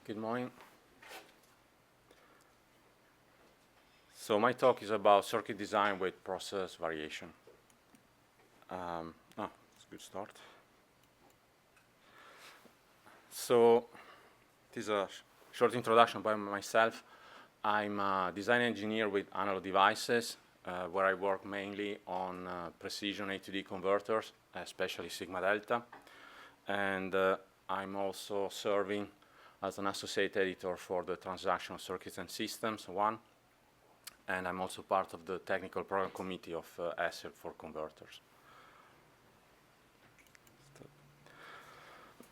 Good morning. So my talk is about circuit design with process variation. It's a good start. So this is a short introduction by myself. I'm a design engineer with analog devices, where I work mainly on precision A-to-D converters, especially sigma delta. And I'm also serving as an associate editor for the Transactional Circuits and Systems 1. And I'm also part of the technical program committee of SAR for converters.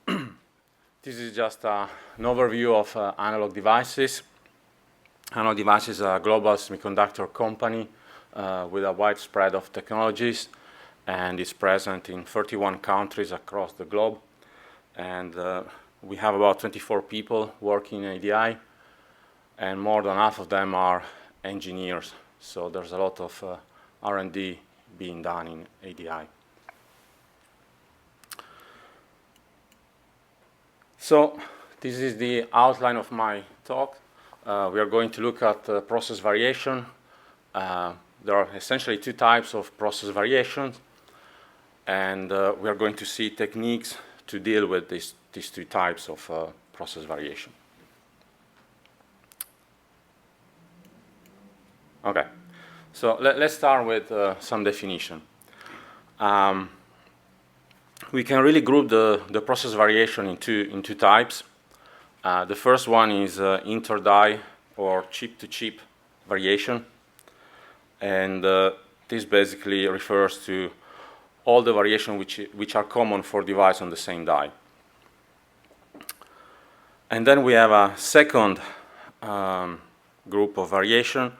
This is just an overview of analog devices. Analog Devices is a global semiconductor company with a wide spread of technologies, and is present in 31 countries across the globe. And we have about 24 people working in ADI, and more than half of them are engineers. So there's a lot of R&D being done in ADI. So this is the outline of my talk. We are going to look at process variation. There are essentially two types of process variations, and we are going to see techniques to deal with these two types of process variation. Okay, so let's start with some definition. We can really group the process variation in two types. The first one is inter-die or chip-to-chip variation. And this basically refers to all the variation which are common for devices on the same die. And then we have a second group of variation,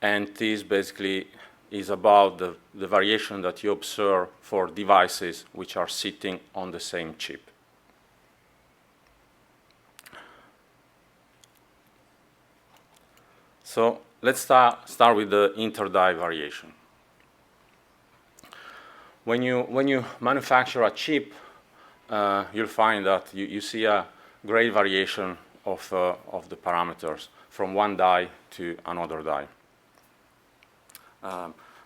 and this basically is about the variation that you observe for devices which are sitting on the same chip. So let's start with the inter-die variation. When you manufacture a chip, you'll find that you see a great variation of the parameters from one die to another die.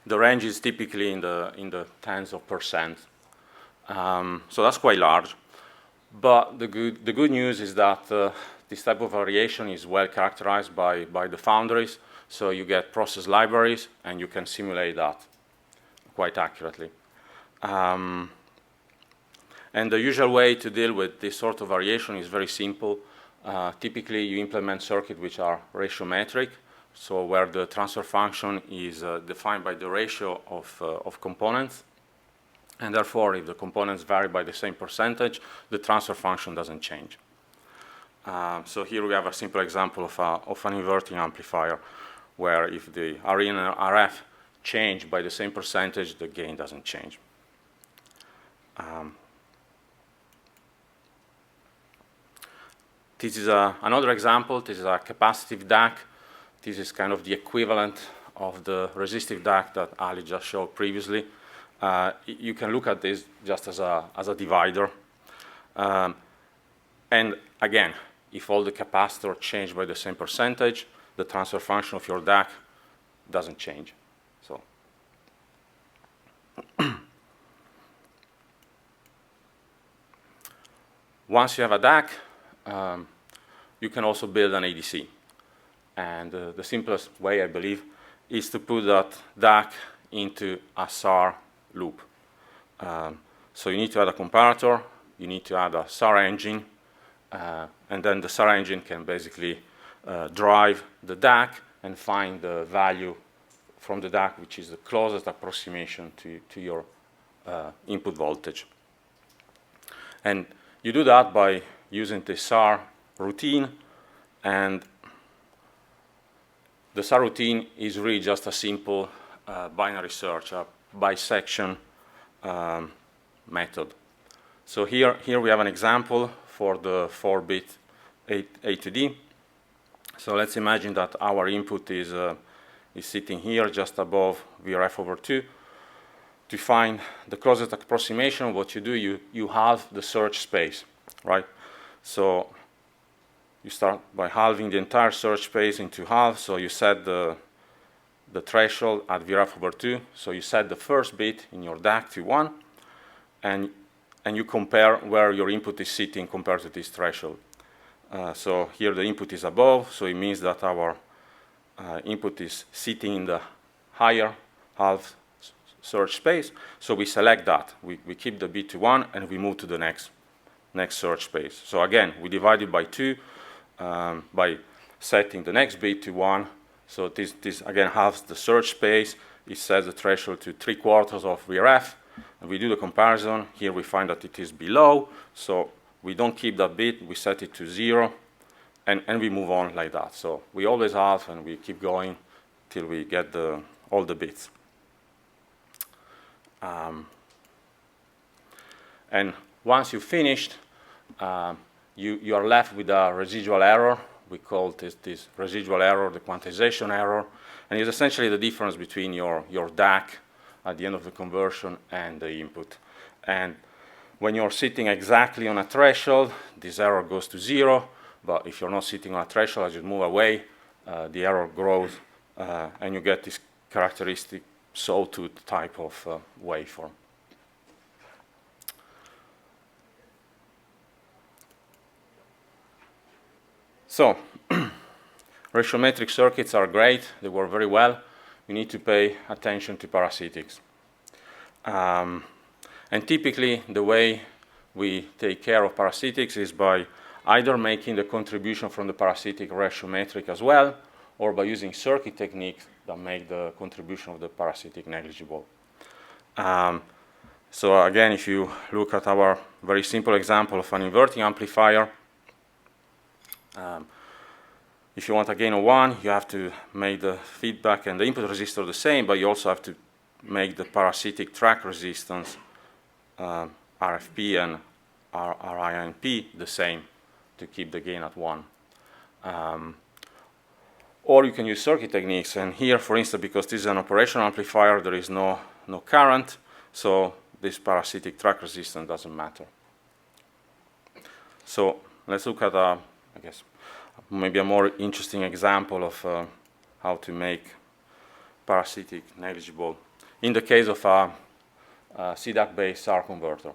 The range is typically in the tens of percent, so that's quite large. But the good news is that this type of variation is well characterized by the foundries, so you get process libraries and you can simulate that quite accurately. And the usual way to deal with this sort of variation is very simple. Typically, you implement circuits which are ratiometric, so where the transfer function is defined by the ratio of components. And therefore, if the components vary by the same percentage, the transfer function doesn't change. So here we have a simple example of an inverting amplifier, where if the Rin and RF change by the same percentage, the gain doesn't change. This is another example. This is a capacitive DAC. This is kind of the equivalent of the resistive DAC that Ali just showed previously. You can look at this just as a divider. And again, if all the capacitors change by the same percentage, the transfer function of your DAC doesn't change. So once you have a DAC, you can also build an ADC. And the simplest way, I believe, is to put that DAC into a SAR loop. So you need to add a comparator, you need to add a SAR engine, and then the SAR engine can basically drive the DAC and find the value from the DAC, which is the closest approximation to your input voltage. And you do that by using the SAR routine, and the SAR routine is really just a simple binary search, a bisection method. So here we have an example for the 4-bit A-to-D. So let's imagine that our input is sitting here just above VRF over 2. To find the closest approximation, what you do, you halve the search space, right? So you start by halving the entire search space into halves. So you set the threshold at VREF over 2. So you set the first bit in your DAC to 1, and you compare where your input is sitting compared to this threshold. So here the input is above, so it means that our input is sitting in the higher half search space. So we select that. We keep the bit to 1, and we move to the next search space. So again, we divide it by 2 by setting the next bit to 1. So this again halves the search space. It sets the threshold to 3/4 of VRF. And we do the comparison. Here we find that it is below. So we don't keep that bit. We set it to 0. And we move on like that. So we always halve, and we keep going till we get all the bits. And once you've finished, you are left with a residual error. We call this residual error the quantization error. And it's essentially the difference between your DAC at the end of the conversion and the input. And when you're sitting exactly on a threshold, this error goes to 0. But if you're not sitting on a threshold, as you move away, the error grows, and you get this characteristic sawtooth type of waveform. So, ratiometric circuits are great. They work very well. You need to pay attention to parasitics. And typically, the way we take care of parasitics is by either making the contribution from the parasitic ratiometric as well, or by using circuit techniques that make the contribution of the parasitic negligible. So again, if you look at our very simple example of an inverting amplifier, if you want a gain of 1, you have to make the feedback and the input resistor the same, but you also have to make the parasitic track resistance, RFP and RINP, the same to keep the gain at 1. Or you can use circuit techniques. And here, for instance, because this is an operational amplifier, there is no current, so this parasitic track resistance doesn't matter. So let's look at, I guess, maybe a more interesting example of how to make parasitic negligible in the case of a CDAC-based SAR converter.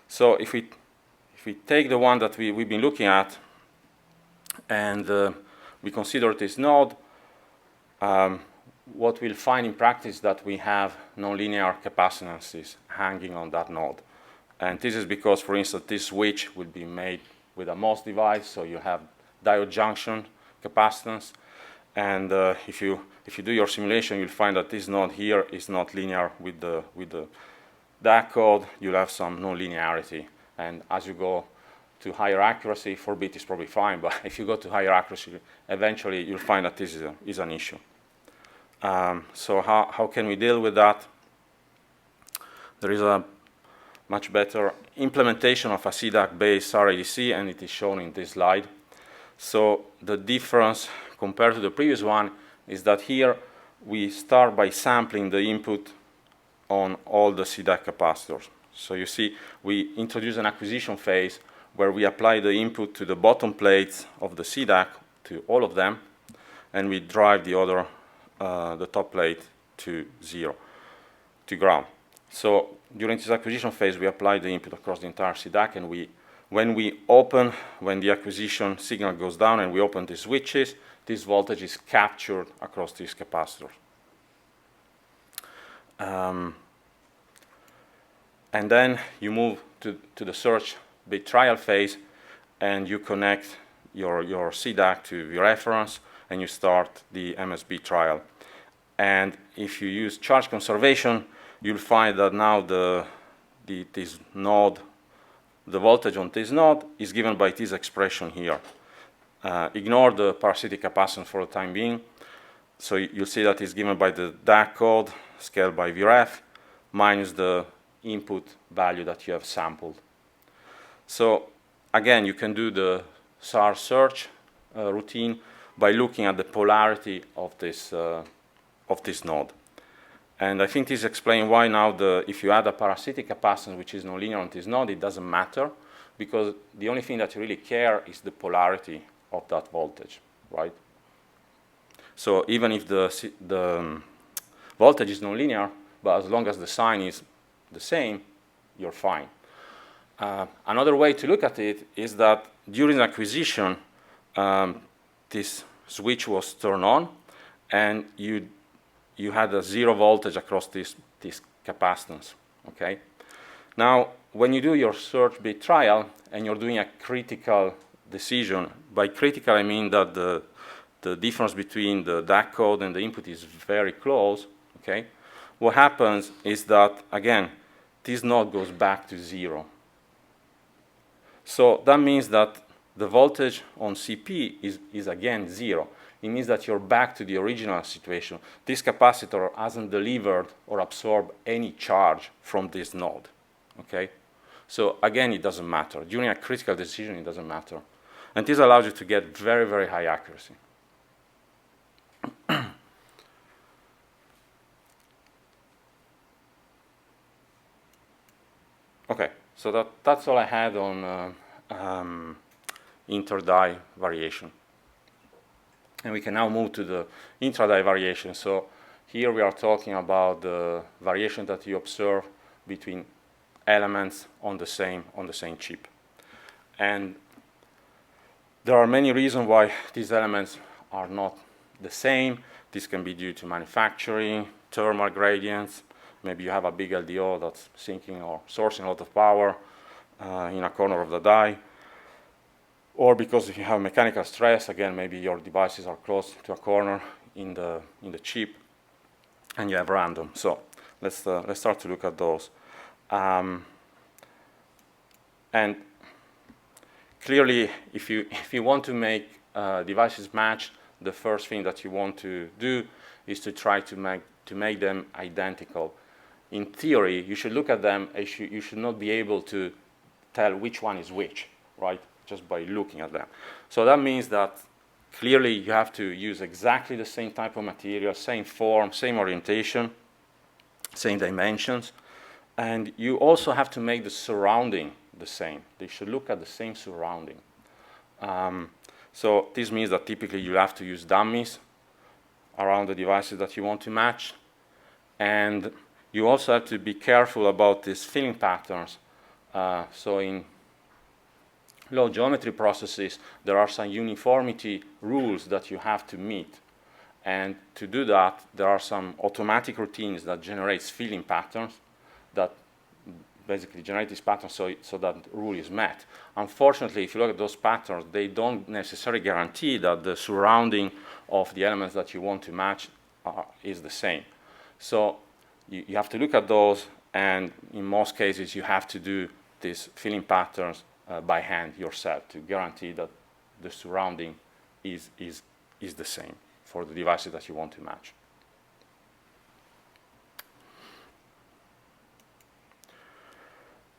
So if we take the one that we've been looking at, and we consider this node, what we'll find in practice is that we have nonlinear capacitances hanging on that node. And this is because, for instance, this switch will be made with a MOS device, so you have diode junction capacitance. And if you do your simulation, you'll find that this node here is not linear with the DAC code. You'll have some nonlinearity. And as you go to higher accuracy, 4-bit is probably fine, but if you go to higher accuracy, eventually you'll find that this is an issue. So how can we deal with that? There is a much better implementation of a CDAC-based SAR ADC, and it is shown in this slide. So the difference compared to the previous one is that here we start by sampling the input on all the CDAC capacitors. So you see, we introduce an acquisition phase where we apply the input to the bottom plates of the CDAC, to all of them, and we drive the top plate to 0, to ground. So during this acquisition phase, we apply the input across the entire CDAC, and when the acquisition signal goes down and we open the switches, this voltage is captured across these capacitors. And then you move to the search bit trial phase, and you connect your CDAC to your reference, and you start the MSB trial. And if you use charge conservation, you'll find that now this node, the voltage on this node is given by this expression here. Ignore the parasitic capacitance for the time being. So you'll see that it's given by the DAC code scaled by VRF minus the input value that you have sampled. So again, you can do the SAR search routine by looking at the polarity of this node. And I think this explains why now if you add a parasitic capacitance which is nonlinear on this node, it doesn't matter, because the only thing that you really care is the polarity of that voltage, right? So even if the voltage is nonlinear, but as long as the sign is the same, you're fine. Another way to look at it is that during acquisition, this switch was turned on, and you had a 0 voltage across this capacitance, okay? Now, when you do your search bit trial, and you're doing a critical decision, by critical I mean that the difference between the DAC code and the input is very close, okay? What happens is that, again, this node goes back to 0. So that means that the voltage on CP is again 0. It means that you're back to the original situation. This capacitor hasn't delivered or absorbed any charge from this node, okay? So again, it doesn't matter. During a critical decision, it doesn't matter. And this allows you to get very, very high accuracy. Okay, so that's all I had on inter-die variation. And we can now move to the intra-die variation. So here we are talking about the variation that you observe between elements on the same chip. And there are many reasons why these elements are not the same. This can be due to manufacturing, thermal gradients. Maybe you have a big LDO that's sinking or sourcing a lot of power in a corner of the die. Or because if you have mechanical stress, again, maybe your devices are close to a corner in the chip, and you have random. So let's start to look at those. And clearly, if you want to make devices match, the first thing that you want to do is to try to make them identical. In theory, you should look at them, and you should not be able to tell which one is which, right? Just by looking at them. So that means that clearly you have to use exactly the same type of material, same form, same orientation, same dimensions. And you also have to make the surrounding the same. They should look at the same surrounding. So this means that typically you have to use dummies around the devices that you want to match. And you also have to be careful about these filling patterns. So in low geometry processes, there are some uniformity rules that you have to meet. And to do that, there are some automatic routines that generate filling patterns that basically generate these patterns so that rule is met. Unfortunately, if you look at those patterns, they don't necessarily guarantee that the surrounding of the elements that you want to match is the same. So you have to look at those, and in most cases, you have to do these filling patterns by hand yourself to guarantee that the surrounding is the same for the devices that you want to match.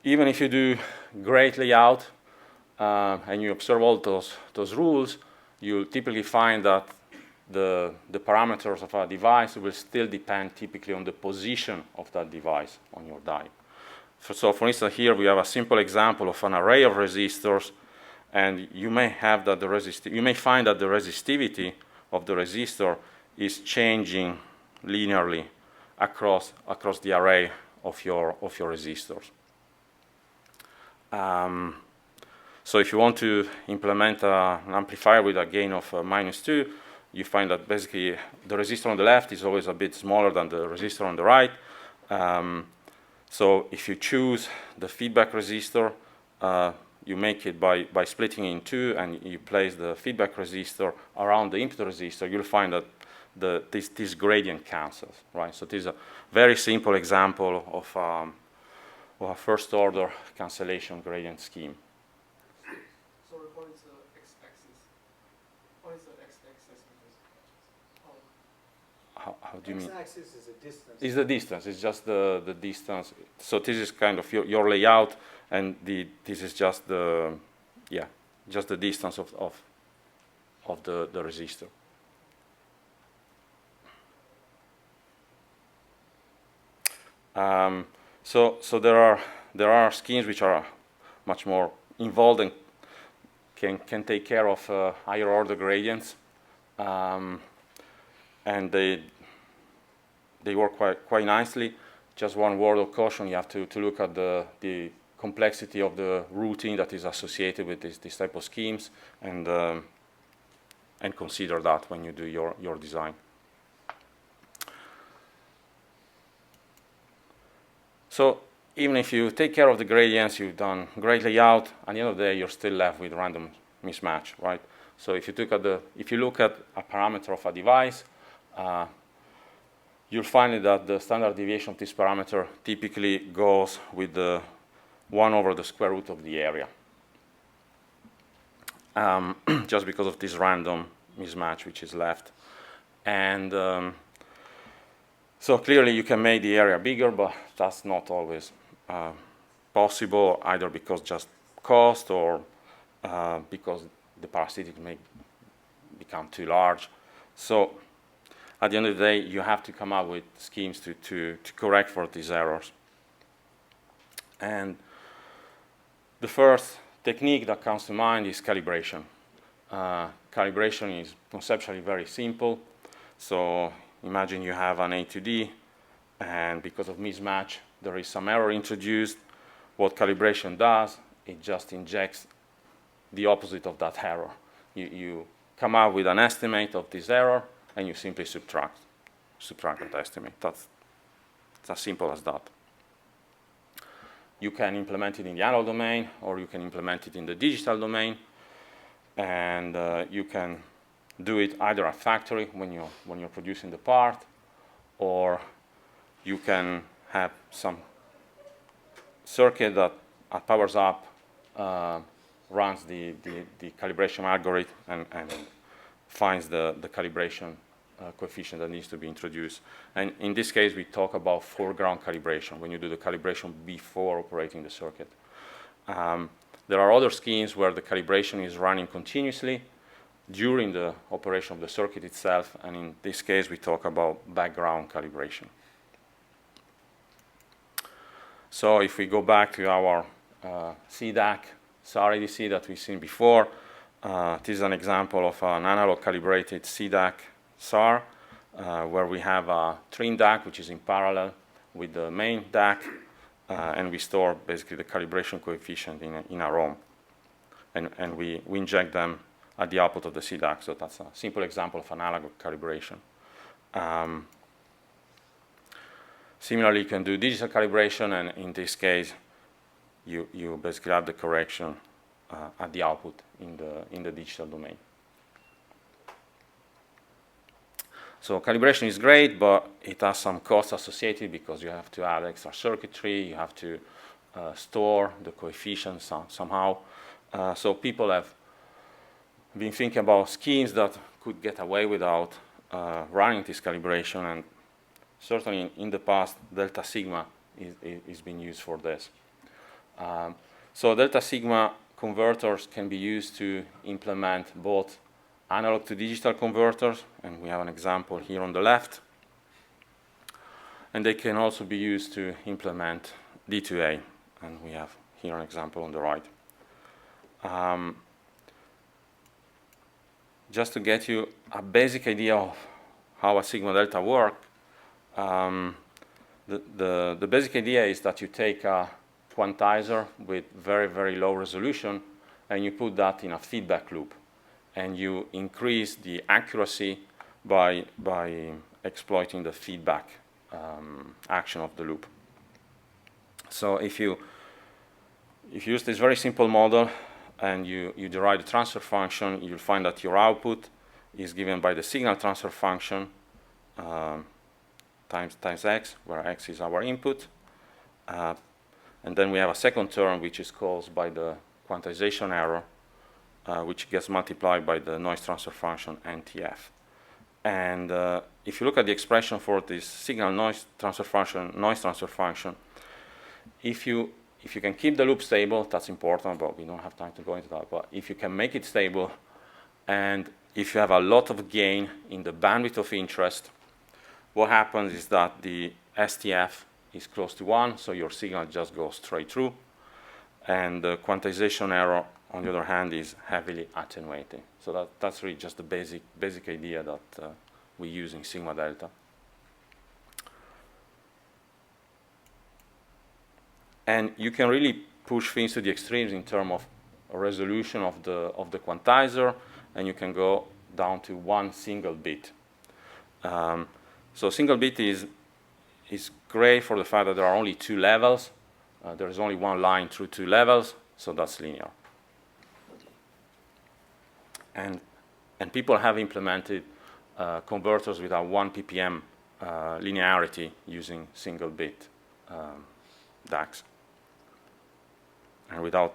Even if you do great layout and you observe all those rules, you'll typically find that the parameters of a device will still depend typically on the position of that device on your die. So for instance, here we have a simple example of an array of resistors, and you may have that you may find that the resistivity of the resistor is changing linearly across the array of your resistors. So if you want to implement an amplifier with a gain of -2, you find that basically the resistor on the left is always a bit smaller than the resistor on the right. So if you choose the feedback resistor, you make it by splitting it in two, and you place the feedback resistor around the input resistor, you'll find that this gradient cancels, right? So this is a very simple example of a first-order cancellation gradient scheme. So what is the x-axis? What is the x-axis? How do you mean? X-axis is a distance. It's the distance. It's just the distance. So this is kind of your layout, and this is just the distance of the resistor. So there are schemes which are much more involved and can take care of higher order gradients, and they work quite nicely. Just one word of caution: you have to look at the complexity of the routing that is associated with this type of schemes, and consider that when you do your design. So even if you take care of the gradients, you've done great layout, at the end of the day, you're still left with random mismatch, right? So if you look at a parameter of a device, you'll find that the standard deviation of this parameter typically goes with the 1 over the square root of the area, just because of this random mismatch which is left. And so clearly you can make the area bigger, but that's not always possible, either because just cost or because the parasitics may become too large. So at the end of the day, you have to come up with schemes to correct for these errors. And the first technique that comes to mind is calibration. Calibration is conceptually very simple. So imagine you have an A2D, and because of mismatch, there is some error introduced. What calibration does, it just injects the opposite of that error. You come up with an estimate of this error, and you simply subtract that estimate. It's as simple as that. You can implement it in the analog domain, or you can implement it in the digital domain, and you can do it either at factory when you're producing the part, or you can have some circuit that powers up, runs the calibration algorithm, and finds the calibration coefficient that needs to be introduced. And in this case, we talk about foreground calibration, when you do the calibration before operating the circuit. There are other schemes where the calibration is running continuously during the operation of the circuit itself, and in this case, we talk about background calibration. So if we go back to our CDAC, SAR ADC that we've seen before, this is an example of an analog calibrated CDAC SAR, where we have a trim DAC, which is in parallel with the main DAC, and we store basically the calibration coefficient in a ROM, and we inject them at the output of the CDAC. So that's a simple example of analog calibration. Similarly, you can do digital calibration, and in this case, you basically have the correction at the output in the digital domain. So calibration is great, but it has some costs associated because you have to add extra circuitry, you have to store the coefficients somehow. So people have been thinking about schemes that could get away without running this calibration, and certainly in the past, delta sigma is being used for this. So delta sigma converters can be used to implement both analog to digital converters, and we have an example here on the left. And they can also be used to implement D2A, and we have here an example on the right. Just to get you a basic idea of how a sigma delta works, the basic idea is that you take a quantizer with very, very low resolution, and you put that in a feedback loop, and you increase the accuracy by exploiting the feedback action of the loop. So if you use this very simple model and you derive the transfer function, you'll find that your output is given by the signal transfer function times x, where x is our input. And then we have a second term which is caused by the quantization error, which gets multiplied by the noise transfer function NTF. And if you look at the expression for this signal noise transfer function, if you can keep the loop stable, that's important, but we don't have time to go into that. But if you can make it stable, and if you have a lot of gain in the bandwidth of interest, what happens is that the STF is close to 1, so your signal just goes straight through, and the quantization error on the other hand, is heavily attenuated. So that's really just the basic idea that we use in sigma delta. And you can really push things to the extremes in terms of resolution of the quantizer, and you can go down to one single bit. So single bit is great for the fact that there are only two levels. There is only one line through two levels, so that's linear. And people have implemented converters without 1 ppm linearity using single bit DACs, and without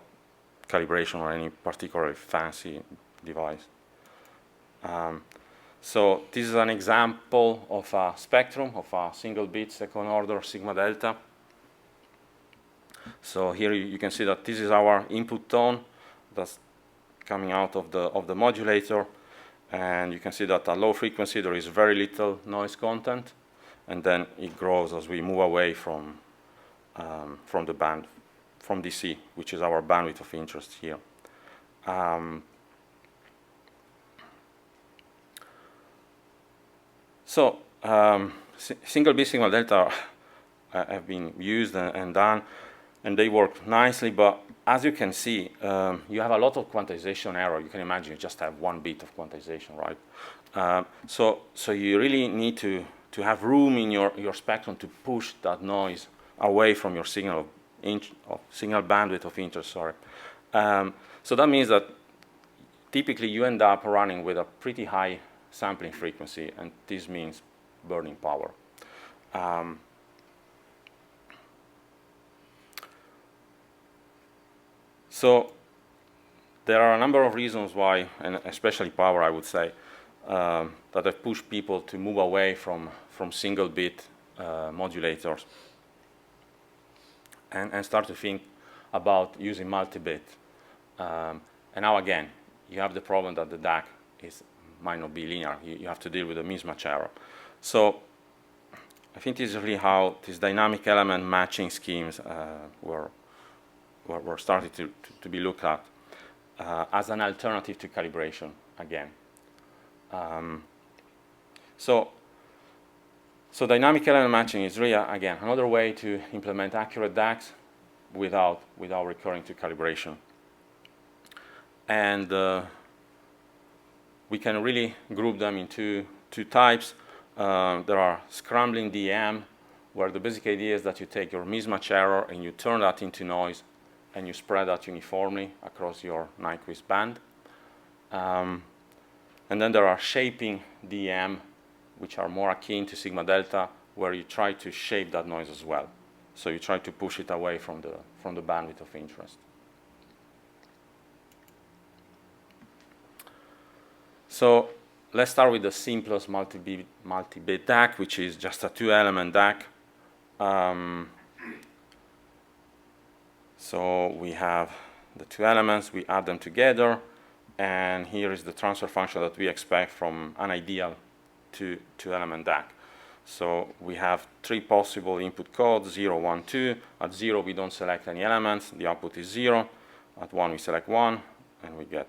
calibration or any particularly fancy device. So this is an example of a spectrum of a single bit second order sigma delta. So here you can see that this is our input tone that's coming out of the modulator, and you can see that at low frequency there is very little noise content, and then it grows as we move away from the band, from DC, which is our bandwidth of interest here. Single bit sigma delta have been used and done, and they work nicely, but as you can see, you have a lot of quantization error. You can imagine you just have 1 bit of quantization, right? So you really need to have room in your spectrum to push that noise away from your signal bandwidth of interest, sorry. So that means that typically you end up running with a pretty high sampling frequency, and this means burning power. So there are a number of reasons why, and especially power, I would say, that have pushed people to move away from single bit modulators and start to think about using multi-bit. And now again, you have the problem that the DAC might not be linear. You have to deal with a mismatch error. So I think this is really how these dynamic element matching schemes were started to be looked at as an alternative to calibration again. So dynamic element matching is really, again, another way to implement accurate DACs without recurring to calibration. And we can really group them into two types. There are scrambling DEM, where the basic idea is that you take your mismatch error and you turn that into noise, and you spread that uniformly across your Nyquist band. And then there are shaping DEM, which are more akin to sigma delta, where you try to shape that noise as well. So you try to push it away from the bandwidth of interest. So let's start with the simplest multi-bit DAC, which is just a 2-element DAC. So we have the 2 elements, we add them together, and here is the transfer function that we expect from an ideal 2-element DAC. So we have 3 possible input codes, 0, 1, 2. At 0, we don't select any elements. The output is 0. At 1, we select 1, and we get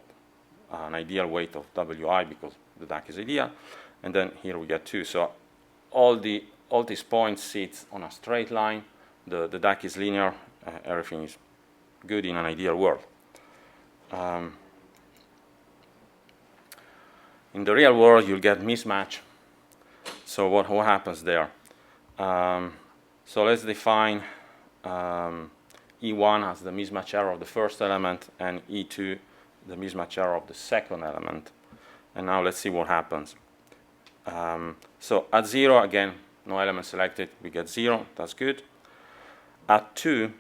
an ideal weight of WI because the DAC is ideal. And then here we get 2. So all these points sit on a straight line. The DAC is linear. Everything is good in an ideal world. In the real world, you'll get mismatch. So what happens there? So let's define E1 as the mismatch error of the first element and E2 the mismatch error of the second element. And now let's see what happens. So at 0, again, no element selected, we get 0. That's good. At 2,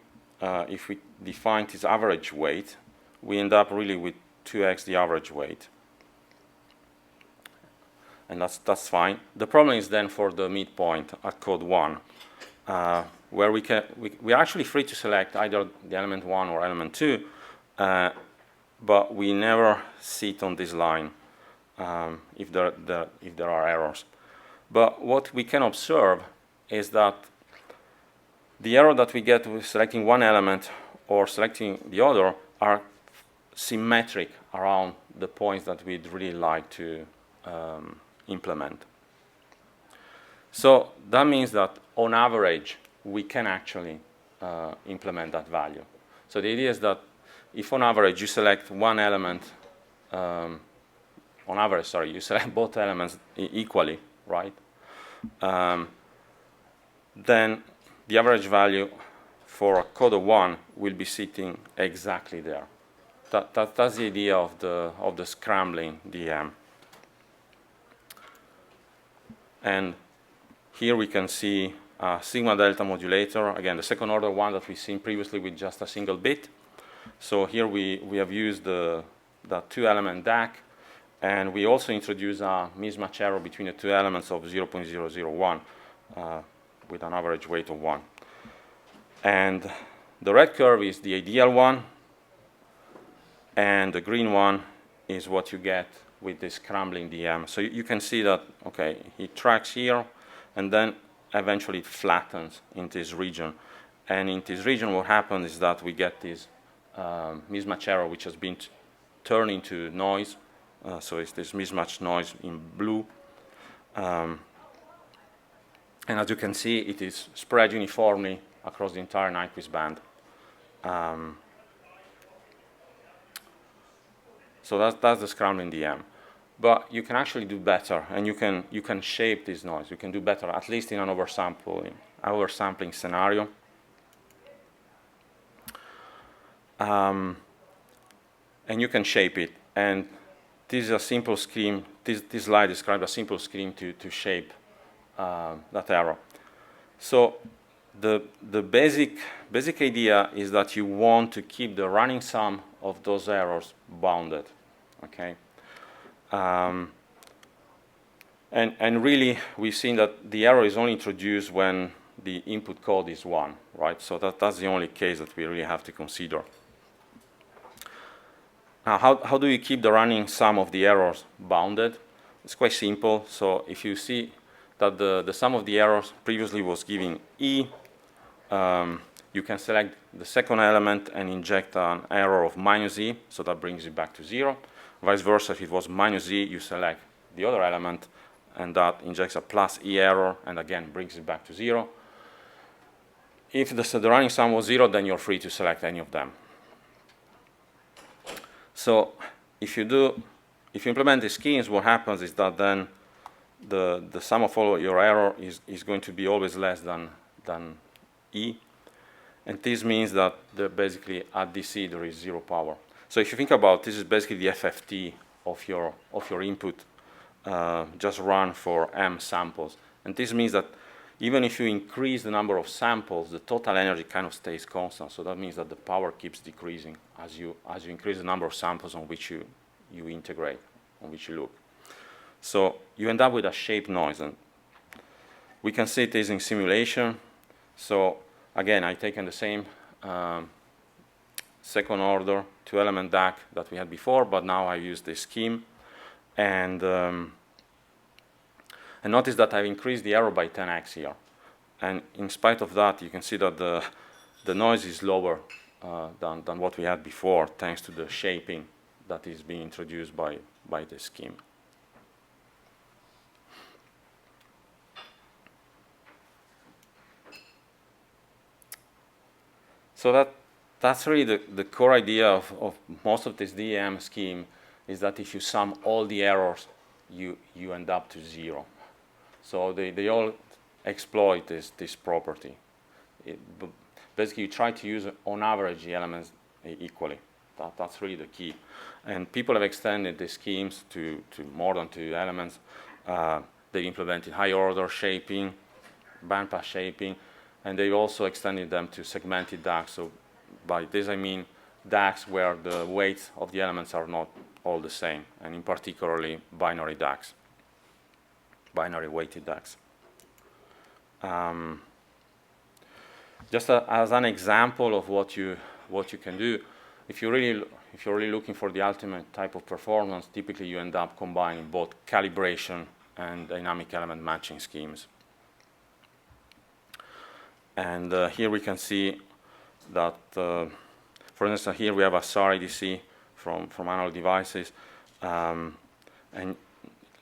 if we define this average weight, we end up really with 2x the average weight. And that's fine. The problem is then for the midpoint at code 1, where we're actually free to select either the element 1 or element 2, but we never sit on this line if there are errors. But what we can observe is that the error that we get with selecting one element or selecting the other are symmetric around the points that we'd really like to implement. So that means that on average, we can actually implement that value. So the idea is that if on average you select one element, on average, sorry, you select both elements equally, right? Then the average value for a code of 1 will be sitting exactly there. That's the idea of the scrambling DM. And here we can see a sigma delta modulator, again, the second order one that we've seen previously with just a single bit. So here we have used the 2-element DAC, and we also introduce a mismatch error between the 2 elements of 0.001 with an average weight of 1. And the red curve is the ideal one, and the green one is what you get with this scrambling DM. So you can see that, okay, it tracks here, and then eventually it flattens in this region. And in this region, what happens is that we get this mismatch error, which has been turned into noise. So it's this mismatch noise in blue. And as you can see, it is spread uniformly across the entire Nyquist band. So that's the scrambling DM. But you can actually do better, and you can shape this noise. You can do better, at least in an oversampling scenario. And you can shape it. And this is a simple scheme. This slide describes a simple scheme to shape that error. So the basic idea is that you want to keep the running sum of those errors bounded. Okay. And really, we've seen that the error is only introduced when the input code is 1, right? So that's the only case that we really have to consider. Now, how do you keep the running sum of the errors bounded? It's quite simple. So if you see that the sum of the errors previously was giving E, you can select the second element and inject an error of -E, so that brings it back to 0. Vice versa, if it was -E, you select the other element, and that injects a +E error, and again brings it back to 0. If the running sum was 0, then you're free to select any of them. So if you implement these schemes, what happens is that then the sum of all your error is going to be always less than E, and this means that basically at DC there is 0 power. So if you think about this, is basically the FFT of your input, just run for m samples, and this means that even if you increase the number of samples, the total energy kind of stays constant. So that means that the power keeps decreasing as you increase the number of samples on which you integrate, on which you look. So you end up with a shaped noise, and we can see this in simulation. So again, I've taken the same second order 2-element DAC that we had before, but now I use this scheme, and notice that I've increased the error by 10x here, and in spite of that, you can see that the noise is lower than what we had before, thanks to the shaping that is being introduced by this scheme. So that's really the core idea of most of this DEM scheme, is that if you sum all the errors, you end up to 0. So they all exploit this property. Basically, you try to use, on average, the elements equally. That's really the key. And people have extended the schemes to more than 2 elements. They implemented high-order shaping, bandpass shaping, and they also extended them to segmented DACs. So by this I mean DACs where the weights of the elements are not all the same, and in particularly binary DACs, binary weighted DACs. Just as an example of what you can do, if you're really looking for the ultimate type of performance, typically you end up combining both calibration and dynamic element matching schemes. And here we can see that, for instance, here we have a SAR ADC from analog devices, and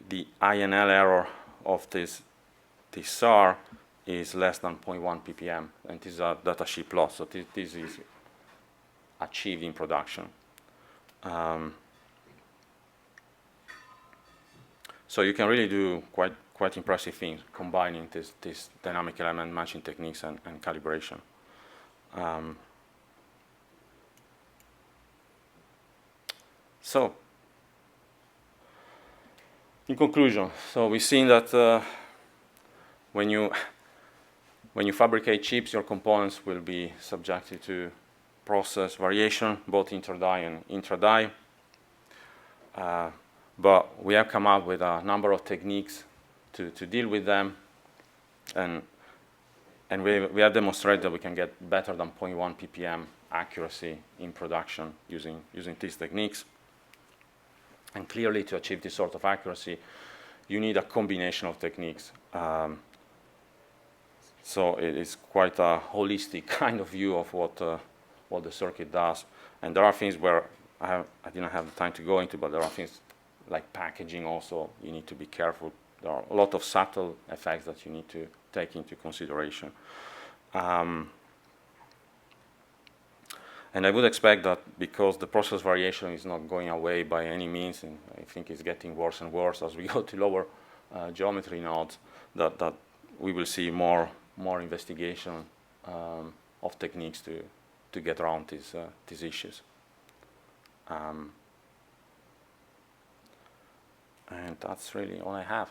the INL error of this SAR is less than 0.1 ppm, and this is a data sheet plot, so this is achieved in production. So you can really do quite impressive things combining this dynamic element matching techniques and calibration. So, in conclusion, so we've seen that when you fabricate chips, your components will be subjected to process variation, both inter-die and intra-die. But we have come up with a number of techniques to deal with them, and we have demonstrated that we can get better than 0.1 ppm accuracy in production using these techniques. And clearly, to achieve this sort of accuracy, you need a combination of techniques. So it is quite a holistic kind of view of what the circuit does. And there are things where I didn't have the time to go into, but there are things like packaging also you need to be careful. There are a lot of subtle effects that you need to take into consideration. And I would expect that because the process variation is not going away by any means, and I think it's getting worse and worse as we go to lower geometry nodes, that we will see more investigation of techniques to get around these issues. And that's really all I have.